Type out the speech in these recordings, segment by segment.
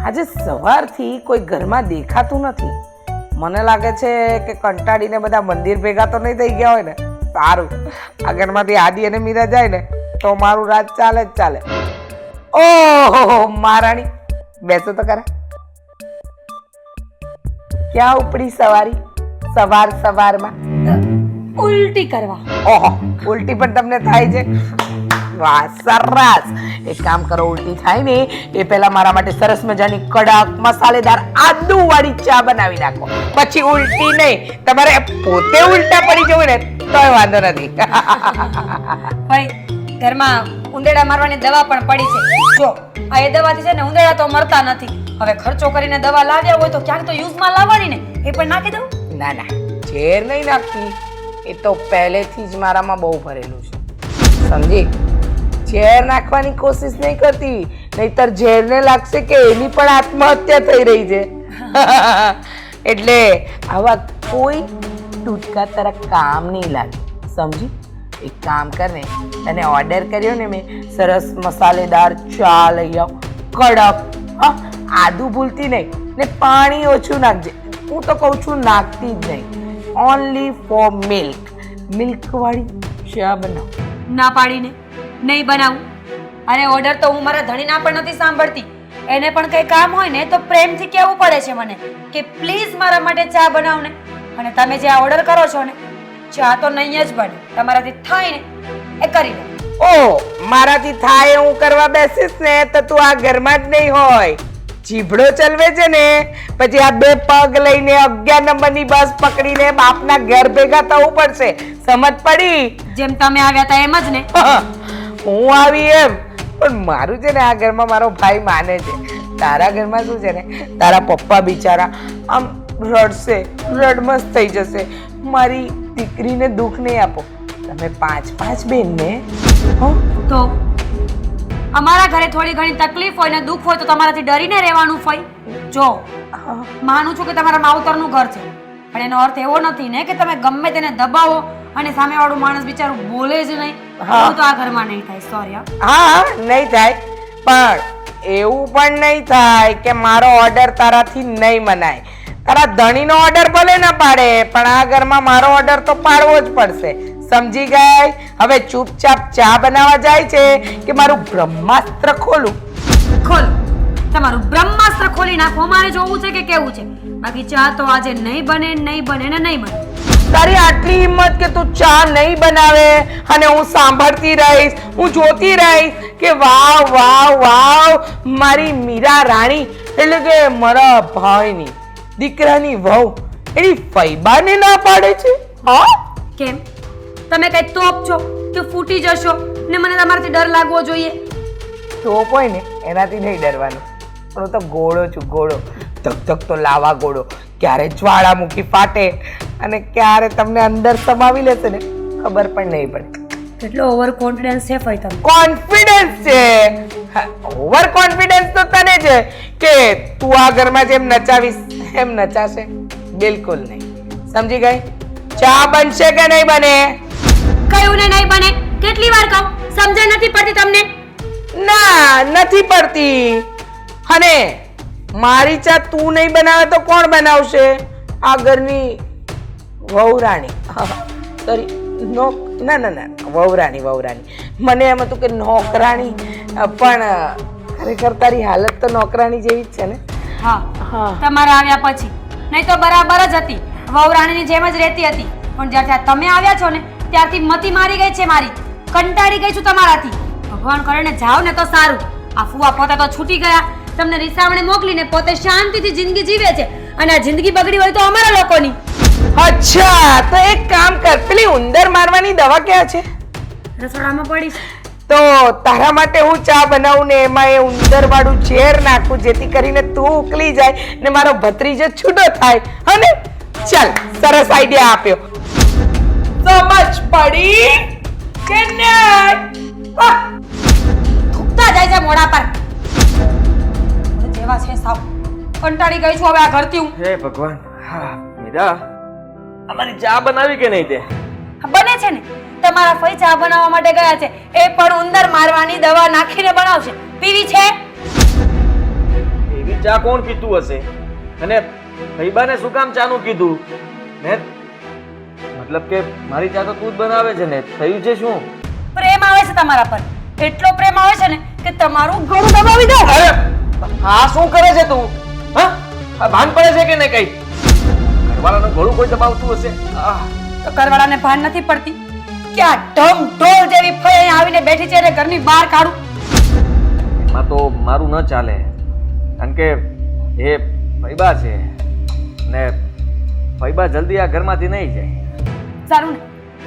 આજે સવારથી કોઈ ઘરમાં દેખાતું નથી. મને લાગે છે કે કંટાળીને બધા મંદિર ભેગા તો નહીં થઈ ગયા હોય ને. સારું, આ ઘરમાંથી આદિ અને મીરા જાય ને તો મારું રાજ ચાલે જ ચાલે. ઓહો મહારાણી, બેસો તો ખરા. ક્યાં ઉપડી સવારી સવાર સવારમાં? ઉલટી કરવા. ઓહો, ઉલટી પણ તમને થાય છે? વાહ, સરસ. એક કામ કરો, ઉલટી થાય ને એ પહેલા મારા માટે સરસ મજાની કડક મસાલેદાર આદુ વાળી ચા બનાવી નાખો. પછી ઉલટી નહીં, તમારે પોતે ઉલટા પડી જવું ને તોય વાંધો નથી. ભાઈ, ઘરમાં ઉંદેડા મારવાની દવા પણ પડી છે. જો આ એ દવાથી છે ને ઉંદેડા તો મરતા નથી. હવે ખર્ચો કરીને દવા લાવ્યા હોય તો ક્યાંક તો યુઝમાં લાવવાની ને, એ પણ નાખી દઉં. ના ના, ઝેર નહીં નાખતી. એ તો પહેલેથી જ મારામાં બહુ ભરેલું છે, સમજી? ઝેર નાખવાની કોશિશ નહીં કરતી, નહીતર ઝેરને લાગશે કે એની પણ આત્મહત્યા થઈ રહી છે. એટલે આવા કોઈ ટૂટકા તારા કામ નહીં લાગે, સમજી? એક કામ કર ને, તને ઓર્ડર કર્યો ને મેં, સરસ મસાલેદાર ચા લઈ આવ, કડક. હા, આદુ ભૂલતી નહીં ને પાણી ઓછું નાખજે. હું તો કહું છું નાખતી જ નહીં, ઓનલી ફોર મિલ્ક. મિલ્ક વાળી ચા બનાવ. ના પાડીને નહીં બનાવું. અરે ઓર્ડર તો હું મારા ધણીના પણ નથી સાંભળતી. એને પણ કઈ કામ હોય ને તો પ્રેમથી કહેવું પડે છે મને કે પ્લીઝ મારા માટે ચા બનાવ ને. અને તમે જે આ ઓર્ડર કરો છો ને, ચા તો નહીં જ બને. તમારાથી થાય ને એ કરી લો. ઓ, મારાથી થાય હું કરવા બેસીશ ને તો તું આ ઘરમાં જ નહીં હોય. જીભડો ચલવે છે ને પછી આ બે પગ લઈને 11 નંબરની બસ પકડીને બાપના ઘર ભેગા થવું પડશે. સમજ પડી? જેમ તમે આવ્યા હતા એમ જ ને. હું આવી એમ, પણ મારું છે ને આ ઘરમાં મારો ભાઈ માને છે. તારા ઘરમાં શું છે ને, તારા પપ્પા બિચારા આમ રડશે, રડમસ થઈ જશે. મારી દીકરીને દુઃખ નહીં આપો. તમે 5 બેન ને તો અમારા ઘરે થોડી ઘણી તકલીફ હોય ને દુઃખ હોય તો તમારાથી ડરીને રહેવાનું હોય. જો માનું છું કે તમારા માવતરનું ઘર છે, પણ એનો અર્થ એવો નથી ને કે તમે ગમે તેને દબાવો અને સામેવાળું માણસ બિચારું બોલે જ નહીં. એવું તો આ ઘરમાં નહીં થાય. સોરી. હા, નહીં થાય, પણ એવું પણ નહીં થાય કે મારો ઓર્ડર તારાથી નહીં મનાય. તારા ધણીનો ઓર્ડર ભલે ના પાડે, પણ આ ઘરમાં મારો ઓર્ડર તો પાડવો જ પડશે. સમજી ગઈ? હવે ચૂપચાપ ચા બનાવવા જાય છે કે મારું બ્રહ્માસ્ત્ર ખોલું? ખોલ. તમારું બ્રહ્માસ્ત્ર ખોલી નાખો. મારે જોવું છે કે કેવું છે. બાકી ચા તો આજે નહીં બને, નહીં બને ને નહીં બને. તારી આટલી હિંમત કે તું ચા નહીં બનાવે અને હું સાંભળતી રહીશ, હું જોતી રહીશ કે વાવ વાવ વાવ, મારી મીરા રાણી એટલે કે મારા ભાઈની દીકરાની વહુ એની ફૈબાને ના પાડે છે. હા, કેમ? તમે કઈ તોપ છો કે ફૂટી જશો ને મને તમારાથી ડર લાગવો જોઈએ? તોપ હોય ને એનાથી નહીં ડરવાનું, પણ હું તો ગોળો છું, ગોળો. ધક તો લાવા ગોળો. ક્યારે જ્વાળામુખી ફાટે અને ક્યારે તમને અંદર સમાવી લેશે ને ખબર પણ નહીં પડે. કેટલો ઓવર કોન્ફિડન્સ છે ભાઈ તમે? કોન્ફિડન્સ છે? ઓવર કોન્ફિડન્સ તો તને છે કે તું આ ઘરમાં જેમ નચાવીશ એમ નચાશે? બિલકુલ નહીં. સમજી ગઈ? ચા બનશે કે નહીં બને? કયું ને નહીં બને? કેટલી વાર કહું? સમજણ નથી પડતી તમને? ના, નથી પડતી. અને મારી ચા તું નહીં બનાવે તો કોણ બનાવશે? આ ઘરની વહુરાણી. સોરી, ના ના ના, વહુરાણી. મને એમ હતું કે નોકરાણી, પણ ખરેખર તારી હાલત તો નોકરાણી જેવી જ છે ને. હા, તમારા આવ્યા પછી નહીં તો બરાબર જ હતી. વહુરાણીની જેમ જ રહેતી હતી, પણ જ્યારથી તમે આવ્યા છો ને ત્યારથી મતી મારી ગઈ છે મારી. કંટાળી ગઈ છું તમારાથી. ભગવાન કરે ને જાઓ ને તો સારું. આ ફુવા પોતે તો છૂટી ગયા, તમને રીસામણે મોકલીને પોતે શાંતિથી જિંદગી જીવે છે, અને આ જિંદગી બગડી હોય તો અમારા લોકોની. અચ્છા, તો એક કામ કર, પેલી ઉંદર મારવાની દવા ક્યાં છે? રસોડામાં પડી છે. તો તારા માટે હું ચા બનાવું ને એમાં એ ઉંદર વાળું ઝેર નાખું, જેથી કરીને તું ઉકલી જાય ને મારો ભત્રીજો છૂટો થાય. અને ચાલ, સરસ આઈડિયા આપ્યો. સમજ પડી કે નહીં? થૂકતા જાય છે મોઢા પર. જેવા છે સાવ. કંટાળી ગઈ છું હવે આ ઘરથી હું. હે ભગવાન. હા મીરા, અમારી ચા બનાવી કે નહીં? તે બને છે ને. તમારા ફઈ ચા બનાવવા માટે ગયા છે, એ પણ ઉંદર મારવાની દવા નાખીને બનાવશે. પીવી છે? એવી ચા કોણ પીતું હશે? અને ફઈબાને શું કામ ચાનું કીધું? ને મતલબ કે મારી ચા તો તું જ બનાવે છે ને, થયું છે શું? પ્રેમ આવે છે તમારા પર, એટલો પ્રેમ આવે છે ને કે તમારું ગળું દબાવી દો. અરે આ શું કરે છે તું? હા, આ ભાન પડે છે કે નહીં કઈ? ઘરવાળાનું ગળું કોઈ દબાવતું હશે? તો ઘરવાળાને ભાન નથી પડતી કે આ ઢમ ઢોલ જેવી ફઈ અહીં આવીને બેઠી છે અને ઘરની બહાર કાઢું? એમાં તો મારું ન ચાલે, કારણ કે એ ફઈબા છે ને ફઈબા જલ્દી આ ઘરમાંથી નહીં જાય. સારું ને,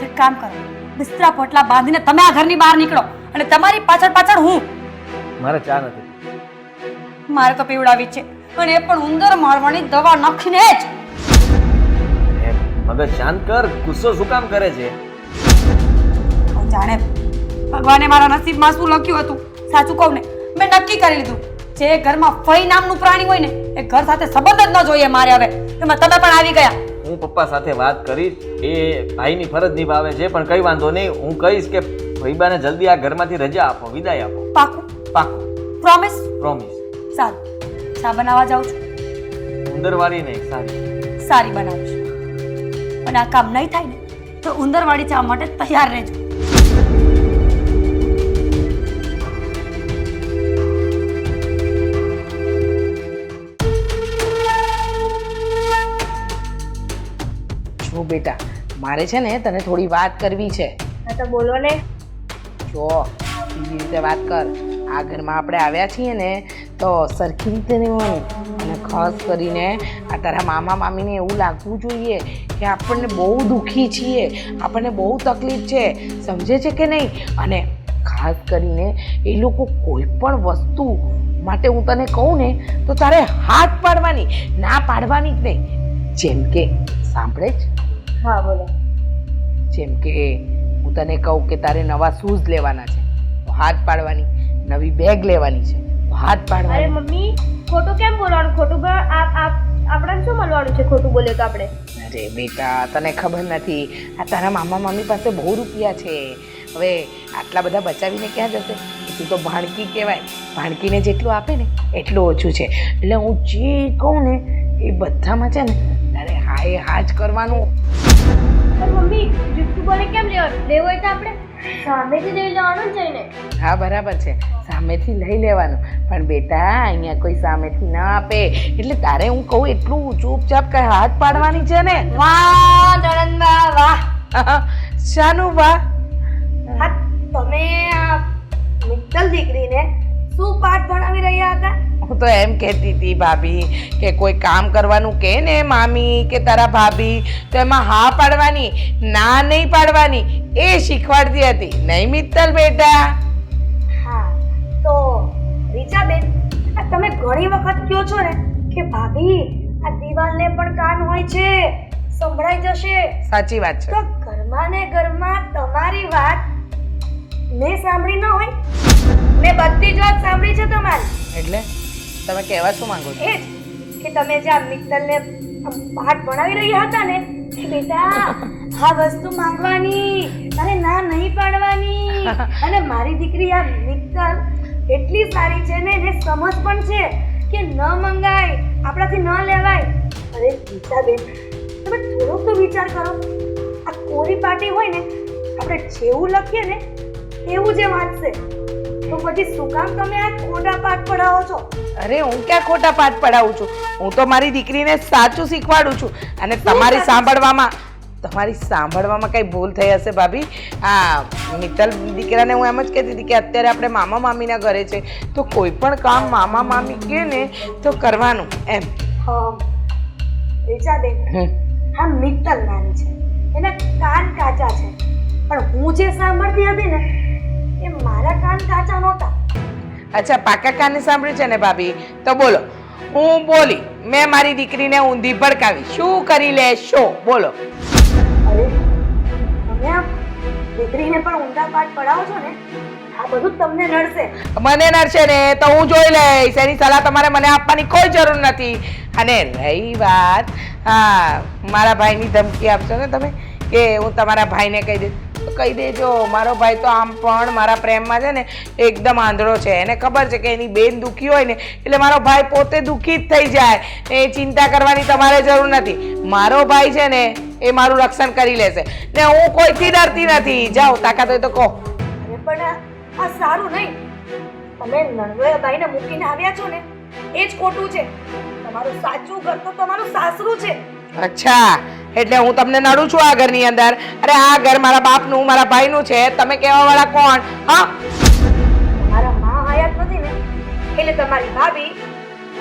એક કામ કરો, બિસ્તરા પોટલા બાંધીને તમે આ ઘરની બહાર નીકળો અને તમારી પાછળ પાછળ હું. મારે ચા નથી. મારે તો પીવડાવી જ છે, અને એ પણ ઉંદર મારવાની દવા નાખીને જ. એ મગજ શાંત કર, ગુસ્સો શું કામ કરે છે? હું જાણે ભગવાને મારા નસીબમાં શું લખ્યું હતું. સાચું કહું ને, મેં નક્કી કરી લીધું, જે ઘરમાં ફઈ નામનું પ્રાણી હોય ને એ ઘર સાથે સંબંધ જ ન જોઈએ મારે. હવે એમાં તમે પણ આવી ગયા. હું પપ્પા સાથે વાત કરીશ, એ ભાઈની ફરજ નિભાવે છે, પણ કઈ વાંધો નહીં. હું કહીશ કે ફઈબાને જલ્દી આ ઘરમાંથી રજા આપો, વિદાય આપો. પાકું? પાકું. પ્રોમિસ? પ્રોમિસ. સારું, ચા બનાવવા જાઉં છું. ઉંદરવાળી નહીં, સારી. સારી બનાવીશ. અને આ કામ નહીં થાય ને તો ઉંદરવાળી ચા માટે તૈયાર રહેજો. જો બેટા, મારે છે ને તને થોડી વાત કરવી છે. હા તો બોલો ને. જો બીજી રીતે વાત કર. આ ઘરમાં આપણે આવ્યા છીએ ને તો સરખી રીતે રહેવાનું, અને ખાસ કરીને આ તારા મામા મામીને એવું લાગવું જોઈએ કે આપણને બહુ દુઃખી છીએ, આપણને બહુ તકલીફ છે, સમજે છે કે નહીં? અને ખાસ કરીને એ લોકો કોઈ પણ વસ્તુ માટે હું તને કહું ને તો તારે હાથ પાડવાની, ના પાડવાની જ નહીં. જેમ કે સાંભળે જ? હા બોલો. જેમ કે હું તને કહું કે તારે નવા શૂઝ લેવાના છે તો હાથ પાડવાની, નવી બેગ લેવાની છે તો હાથ અરે પાડવાની. મમ્મી, ખોટું કેમ બોલવાનું? ખોટું આપણને શું મળવાનું છે ખોટું બોલે તો આપણે? અરે બેટા, તને ખબર નથી, આ તારા મામા મામી પાસે બહુ રૂપિયા છે. હવે આટલા બધા બચાવીને ક્યાં જશે? તું તો ભાણકી કહેવાય, ભાણકીને જેટલું આપે ને એટલું ઓછું છે. એટલે હું જે કહું ને એ બધામાં છે ને તારે હા એ હા જ કરવાનું. પણ મમ્મી, જુઠ્ઠું બોલે કેમ લેવાનું? લેવું હોય તો આપણે સામેથી લઈ લેવાનું જ જઈને. હા બરાબર છે, સામેથી લઈ લેવાનું, પણ બેટા અહીંયા કોઈ સામેથી ના આપે. એટલે તારે હું કહું એટલું ચૂપચાપ કઈ હાથ પાડવાની છે ને. વાહ નણંદબા વાહ. શાનું વાહ? હા, તમે આ મિત્તલ દીકરીને શું પાઠ ભણાવી રહ્યા હતા? હું તો એમ કહેતી હતી ભાભી કે કોઈ કામ કરવાનું કહે ને મામી કે તારા ભાભી તો એમાં હા પાડવાની, ના નહીં પાડવાની, એ શીખવાડતી હતી. નહીં મિત્તલ બેટા? હા તો રીચાબેન, આ તમે ઘણી વખત કહો છો ને કે ભાભી આ દિવાલને પણ કાન હોય છે, સંભળાઈ જશે. સાચી વાત છે. તો ઘરમાં ને ઘરમાં તમારી વાત મેં સાંભળી ન હોય? મેં બધી જ વાત સાંભળી છે તમારી. એટલે તમે કહેવા શું માંગો છો? એ જ કે તમે જે આ મિત્તલને પાઠ ભણાવી રહ્યા હતા ને કે બેટા આ વસ્તુ માંગવાની, તારે ના નહીં પાડવાની. અને મારી દીકરી આ મિત્તલ એટલી સારી છે ને, એને સમજ પણ છે કે ન મંગાય, આપણાથી ન લેવાય. અરે ગીતાબેન, તમે થોડોક તો વિચાર કરો. આ કોરી પાટી હોય ને, આપણે જેવું લખીએ ને એવું જે વાંચશે. તો પછી શું કામ તમે આ ખોટા પાઠ પઢાવો છો? અરે હું ક્યાં ખોટા પાઠ પઢાવું છું? હું તો મારી દીકરીને સાચું શીખવાડું છું. અને તમારી સાંભળવામાં કઈ ભૂલ થઈ હશે ભાભી. આ મિત્તલ દીકરાને હું એમ જ કહેતી હતી કે અત્યારે આપણે મામા મામીના ઘરે છે તો કોઈ પણ કામ મામા મામી કહે ને તો કરવાનું એમ. રીચાબેન, હા મિત્તલ નાની છે, એના કાન કાચા છે, પણ હું જે સાંભળતી હતી ને એ મારા કાન કાચા નહોતા. અચ્છા, પાકા કાને સાંભળ્યું છે ને ભાભી? તો બોલો. હું બોલી, મેં મારી દીકરીને ઊંધી ભડકાવી, શું કરી લેશો? બોલો. અરે તમે આ દીકરીને પણ ઊંધા પાઠ પડાવો છો ને, આ બધું તમને નડશે. મને નડશે ને તો હું જોઈ લઈશ, એની સલાહ તમારે મને આપવાની કોઈ જરૂર નથી. અને રહી વાત મારા ભાઈની ધમકી આપશો ને તમે કે હું તમારા ભાઈને કહી દઈશ, તો કહી દેજો મારો ભાઈ તો આમ પણ મારા પ્રેમમાં છે ને એકદમ આંધળો છે. એને ખબર છે કે એની બેન દુઃખી હોય ને એટલે મારો ભાઈ પોતે દુઃખી જ થઈ જાય. એ ચિંતા કરવાની તમારે જરૂર નથી. મારો ભાઈ છે ને એ મારું રક્ષણ કરી લેશે ને હું કોઈથી ડરતી નથી. જાઓ તાકાત હોય તો કહો. અરે પણ આ સારું નહીં. તમે નણંદોયા બાઈને મૂકીને આવ્યા છો ને એ જ ખોટું છે. તમારું સાચું ઘર તો તમારું સાસરું છે. અચ્છા એટલે હું તમને નડું છું આ ઘરની અંદર? અરે આ ઘર મારા બાપનું મારા ભાઈનું છે. તમે કહેવા વાળા કોણ? હા તમારા માં હયાત નથી ને એટલે તમારી ભાભી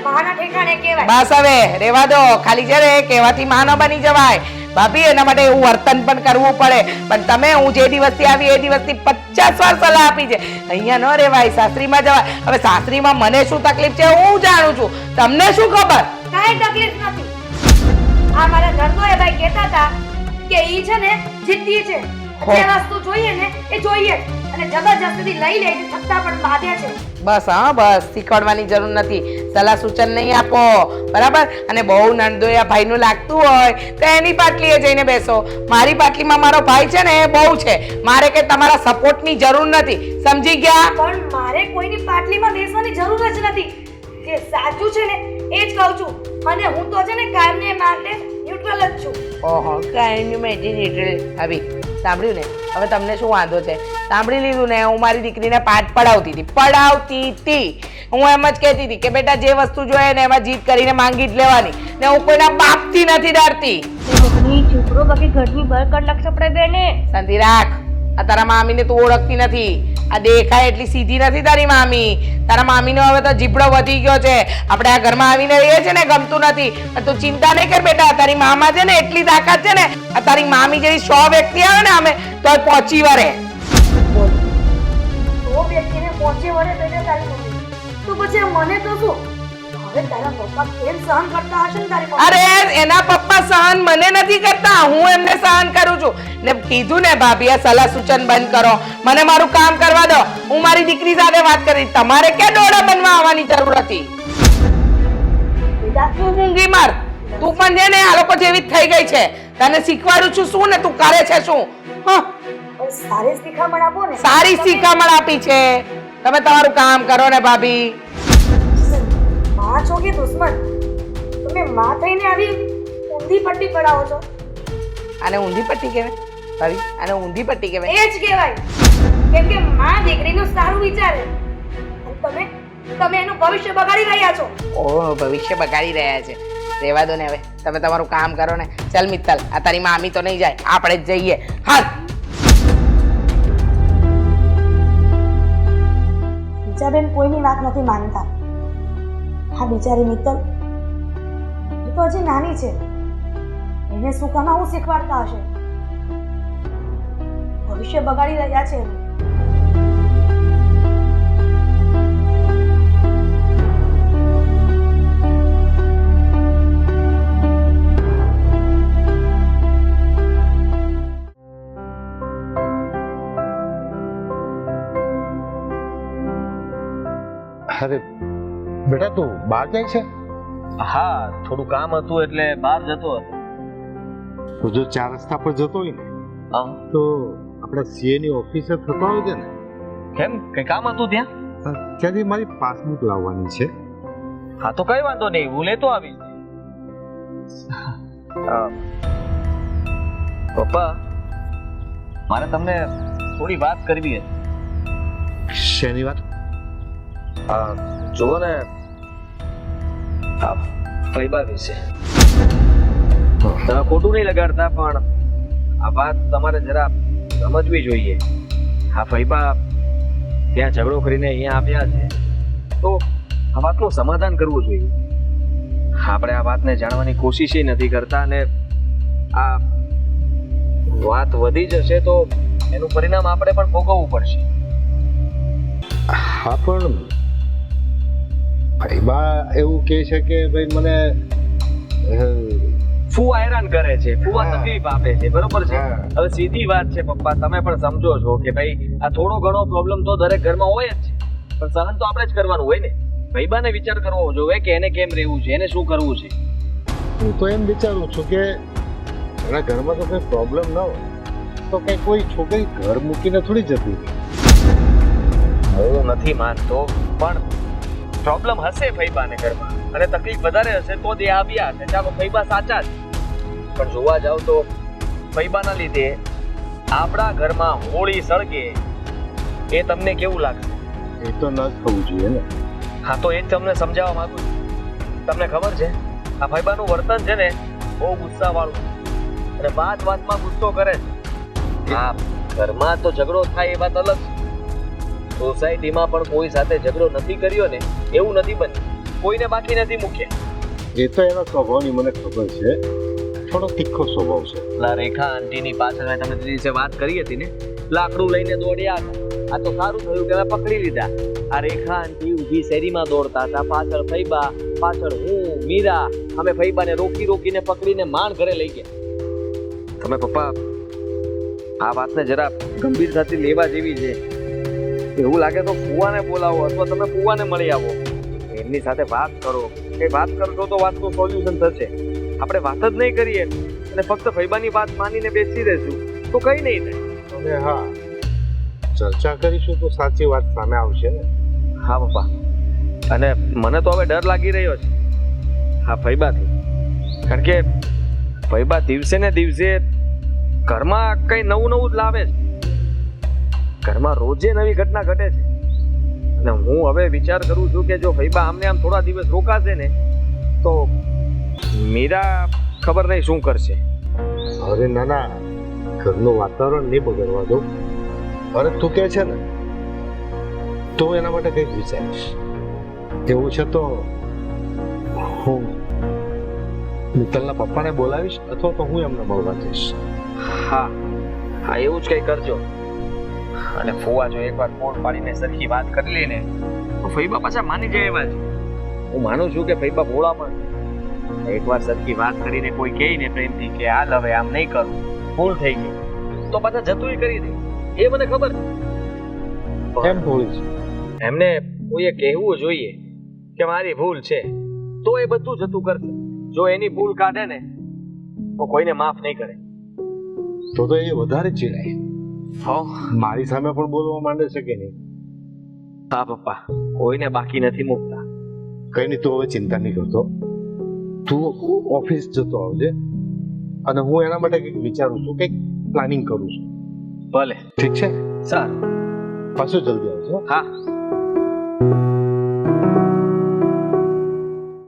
માના ઠેકાણે કહેવાય. બસ હવે રેવા દો. ખાલી છે ને કહેવાથી માં ન બની જવાય. ભાભી એના માટે એવું વર્તન પણ કરવું પડે. પણ તમે હું જે દિવસથી આવી એ દિવસથી 50 વાર સલાહ આપી છે અહીંયા ન રહેવાય, સાસરીમાં જવાય. હવે સાસરીમાં મને શું તકલીફ છે હું જાણું છું. તમને શું ખબર? કાંઈ તકલીફ નથી. આ મારા નણંદોયા ભાઈ કહેતા હતા કે ઈ છે ને જિદ્દી છે. જે વસ્તુ જોઈએ ને એ જોઈએ અને જબરજસ્તીથી લઈ લે છે છતાં પણ બાંધે છે. બસ હા બસ શીખવાડવાની જરૂર નથી. સલાહ સૂચન નહીં આપો બરાબર. અને બહુ નણંદોયા ભાઈનું લાગતું હોય તો એની પાટલીએ જઈને બેસો. મારી પાટલીમાં મારો ભાઈ છે ને એ બહુ છે. મારે કે તમારા સપોર્ટની જરૂર નથી. સમજી ગયા? પણ મારે કોઈની પાટલીમાં બેસવાની જરૂર જ નથી. જે સાચું છે ને એ જ કહું છું. અને હું તો છે ને કાયમને માટે ન્યુટ્રલ જ છું. ઓહો કાંઈ ન્યુટ્રલ. આવી સાંભળ્યું ને? હવે તમને શું વાંધો છે? સાંભળી લીધું ને? હું મારી દીકરીને પાઠ પડાવતી હતી. હું એમ જ કહેતી હતી કે બેટા જે વસ્તુ જોઈએ ને એમાં જીદ કરીને માંગી જ લેવાની ને હું કોઈના બાપથી નથી ડરતી. છોકરો બાકી ઘરની બહાર કલાક સપડે બેને. શાંતિ રાખ. આ તારા મામીને તું ઓળખતી નથી. આ દેખાય એટલી સીધી નથી તારી મામી. તારા મામીનો હવે તો જીભડો વધી ગયો છે. આપણે આ ઘરમાં આવીને રહીએ છે ને ગમતું નથી. પણ તું ચિંતા નહીં કર બેટા. તારી મામા છે ને એટલી તાકાત છે ને આ તારી મામી જેવી 100 વ્યક્તિ આવે ને અમે તોય પહોંચી વળે. તો વ્યક્તિને પહોંચે વળે બેટા તારી મમ્મી. તો પછી આ મને તો શું? હવે તારા પપ્પા કેમ સહન કરતા હશે ને તારી મમ્મી? અરે એના પપ્પા સહન મને નથી કરતા. હું એમને સહન કરું છું ને. કીધું ને ભાભી આ સલાહ સૂચન બંધ કરો. મને મારું કામ કરવા દો. હું મારી દીકરી સાથે વાત કરી. તમારે ક્યાં ડોળા બનવા આવવાની જરૂર હતી? બેટા તું ઊંઘી માર. તું પણ છે ને આ લોકો જેવી જ થઈ ગઈ છે. તને શીખવાડું છું શું ને તું કરે છે શું? હા સારી શિખામણ આપો ને. સારી શીખામણ આપી છે. તમે તમારું કામ કરો ને ભાભી. માં છો કે દુશ્મન? તમે માં થઈને આવી ઊંધી પટ્ટી પડાવો છો. આને ઊંધી પટ્ટી કહેવાય ભાભી? આને ઊંધી પટ્ટી કહેવાય? એ જ કહેવાય. કેમ કે માં દીકરીનું સારું વિચારે અને તમે એનું ભવિષ્ય બગાડી રહ્યા છો. ઓહ ભવિષ્ય બગાડી રહ્યા છે. રહેવા દો ને હવે. તમે તમારું કામ કરો ને. ચાલ મિત્તલ આ તારી મામી તો નહીં જાય. આપણે જ જઈએ. હા બીજાબેન કોઈની વાત નથી માનતા. હા બિચારી મિત્તલ એ તો હજી નાની છે. એને શું કમાવું શીખવાડતા હશે. ભવિષ્ય બગાડી રહ્યા છે એનું. અરે બેટા તું બહાર જાય છે? હા થોડું કામ હતું એટલે બહાર જતો હતો. તો જો 4 રસ્તા પર જતો હોય ને હા તો આપણે સીએ ની ઓફિસે થતો હોય છે ને કેમ કઈ કામ હતું ત્યાં? ત્યાંથી મારી પાસબુક લાવવાની છે. હા તો કઈ વાંધો નહીં હું લેતો આવીશ. પપ્પા મારે તમને થોડી વાત કરવી હતી. શેની વાત? જુઓ ને આ ફૈબા વિશે તમે ખોટું નહીં લગાડતા પણ આ વાત તમારે જરા સમજવી જોઈએ. આ ફૈબા ત્યાં ઝઘડો કરીને અહીંયા આવ્યા છે તો આ વાતનું સમાધાન કરવું જોઈએ. આપણે આ વાતને જાણવાની કોશિશ નથી કરતા અને આ વાત વધી જશે તો એનું પરિણામ આપણે પણ ભોગવવું પડશે. હા પણ ભાઈબા એવું કહે છે કે ભાઈ મને ફૂવા હેરાન કરે છે, ફૂવા હા. તકલીફ આપે છે, બરોબર છે. હા. હવે સીધી વાત છે પપ્પા, તમે પણ સમજો છો કે ભાઈ આ થોડો ઘણો પ્રોબ્લેમ તો દરેક ઘરમાં હોય જ છે, પણ સહન તો આપણે જ કરવાનું હોય ને. ભાઈબાને વિચાર કરવો જોઈએ કે એને કેમ રહેવું છે, એને શું કરવું છે. હું તો એમ વિચારું છું કે એના ઘરમાં તો કોઈ પ્રોબ્લેમ ન હોય તો કઈ કોઈ છોકરી ઘર મૂકીને થોડી જતી રહી. હું નથી માનતો, પણ પ્રોબ્લેમ હશે ફૈબાને ઘરમાં અને તકલીફ વધારે હશે તો જ એ આવ્યા હશે. ચાલો ફૈબા સાચા જ, પણ જોવા જાવ તો ફૈબાના લીધે આપણા ઘરમાં હોળી સળગે એ તમને કેવું લાગશે? એ તો ન જ થવું જોઈએ ને. હા, તો એ જ તમને સમજાવવા માંગુ છું. તમને ખબર છે આ ફૈબાનું વર્તન છે ને બહુ ગુસ્સાવાળું અને વાતમાં ગુસ્સો કરે છે. હા, ઘરમાં તો ઝઘડો થાય એ વાત અલગ છે. સોસાયટીમાં પણ કોઈ સાથે ઝઘડો નથી કર્યો ને એવું નથી બન્યું, કોઈને બાકી નથી મૂક્યા. એ તો એનો સ્વભાવની મને ખબર છે, થોડો તીખો સ્વભાવ છે. પેલા રેખા આંટીની પાછળ મેં તમને તે દિવસે વાત કરી હતી ને, લાકડું લઈને દોડ્યા હતા. આ તો સારું થયું કે મેં પકડી લીધા. આ રેખા આંટી ઊભી શેરીમાં દોડતા હતા, પાછળ ફૈબા, પાછળ હું, મીરા. અમે ફૈબાને રોકીને પકડીને માંડ ઘરે લઈ ગયા. તમે પપ્પા આ વાતને જરા ગંભીરતાથી લેવા જેવી છે. એવું લાગે તો ફુવાને બોલાવો અથવા તમે ફુવાને મળી આવો, એમની સાથે વાત કરો. એ વાત કરશો તો વાતનું સોલ્યુશન થશે. આપણે વાત જ નહીં કરીએ અને ફક્ત ફૈબાની વાત માનીને બેસી રહેશું તો કઈ નહીં થાય. અને હા, ચર્ચા કરીશું તો સાચી વાત સામે આવશે ને. હા પપ્પા, અને મને તો હવે ડર લાગી રહ્યો છે હા ફૈબાથી, કારણ કે ફૈબા દિવસે ને દિવસે ઘરમાં કઈ નવું જ લાવે છે. ઘરમાં રોજે નવી ઘટના ઘટે છે અને હું હવે વિચાર કરું છું કે જો ફૈબા આમને આમ થોડા દિવસ રોકાશે ને તો મીરા ખબર નહીં શું કરશે. અરે ના, ઘરનું વાતાવરણ નહીં બગડવા દો. અરે તું કે છે ને તો એના માટે કંઈક વિચારીશ. એવું છે તો હું મિત્તલના પપ્પાને બોલાવીશ અથવા તો હું એમને મળવા જઈશ. હા હા, એવું જ કંઈ કરજો. અને ફુવા જો એકવાર ફોન પાડીને સરખી વાત કરી લે ને તો ફૈબા પાછા માની જાય એવા છે. હું માનું છું કે ફૈબા ભોળા પણ છે. એકવાર સરખી વાત કરીને કોઈ કહે ને પ્રેમથી કે હાલ હવે આમ નહીં કરું, ભૂલ થઈ ગઈ, તો પાછા જતુંય કરી દે. એ મને ખબર છે. એમ ભૂલ છે. એમને કોઈએ કહેવું જોઈએ કે મારી ભૂલ છે તો એ બધું જતું કરશે. જો એની ભૂલ કાઢે ને તો કોઈને માફ નહીં કરે. તો એ વધારે ચીડાય. મારી સામે પણ બોલવા માંડે છે કે નહીં? હા પપ્પા, કોઈને બાકી નથી મૂકતા. કઈ નહીં, તું હવે ચિંતા નહીં કરતો. તું ઓફિસ જતો આવજે અને હું એના માટે કંઈક વિચારું છું, કંઈક પ્લાનિંગ કરું છું. ભલે, ઠીક છે? સારું. પાછું જલ્દી આવજો. હા.